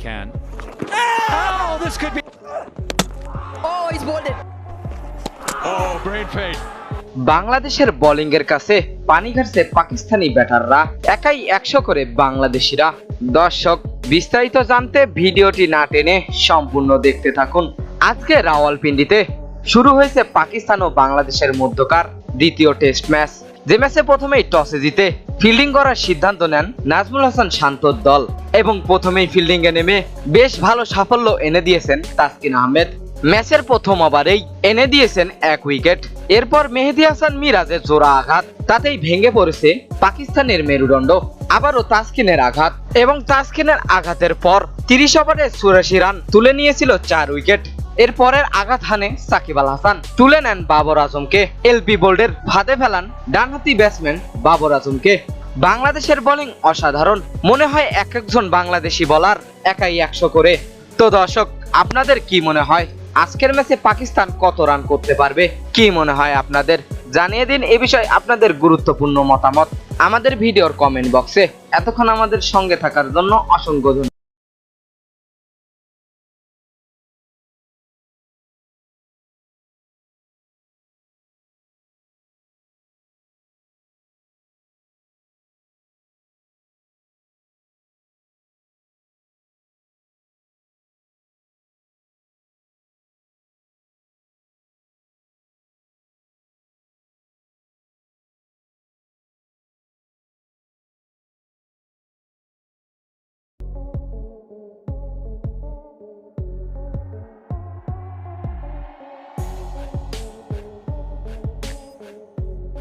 can. Oh, this could be. Oh, he's bowled it. Oh, brain fade. বাংলাদেশের bowling এর কাছে পানি ঘাটছে পাকিস্তানি ব্যাটাররা, একাই 100 করে বাংলাদেশিরা। দর্শক, বিস্তারিত জানতে ভিডিওটি না টেনে সম্পূর্ণ দেখতে থাকুন। আজকে রাওয়ালপিন্ডিতে শুরু হয়েছে পাকিস্তান ও বাংলাদেশের মধ্যকার দ্বিতীয় টেস্ট ম্যাচ, যে ম্যাচে প্রথমেই টসে জিতে ফিল্ডিং করার সিদ্ধান্ত নেন নাজমুল হাসান শান্তর দল এবং প্রথমেই ফিল্ডিং এ নেমে বেশ ভালো সাফল্য এনে দিয়েছেন তাসকিন আহমেদ। ম্যাচের প্রথম ওভারেই এনে দিয়েছেন 1 উইকেট। এরপর মেহেদী হাসান মিরাজের জোড়া আঘাত, তাতেই ভেঙে পড়েছে পাকিস্তানের মেরুদণ্ড। আবারও তাসকিনের আঘাত এবং তাসকিনের আঘাতের পর 30 ওভারে 84 রান তুলে নিয়েছিল 4 উইকেট। এরপরের আঘাত হানে সাকিব আল হাসান, তুলে নেন বাবর আজমকে। এলপি বোল্ডের ফাঁদে ফেলান ডানহাতি ব্যাটসম্যান বাবর আজমকে। বাংলাদেশের বোলিং অসাধারণ, মনে হয় এক একজন বাংলাদেশি বোলার একাই 100 করে। তো দর্শক, আপনাদের কি মনে হয় আজকের ম্যাচে পাকিস্তান কত রান করতে পারবে? কি মনে হয় আপনাদের? জানিয়ে দিন এ বিষয়ে আপনাদের গুরুত্বপূর্ণ মতামত আমাদের ভিডিওর কমেন্ট বক্সে। এতক্ষণ আমাদের সঙ্গে থাকার জন্য অসংখ্য ধন্যবাদ।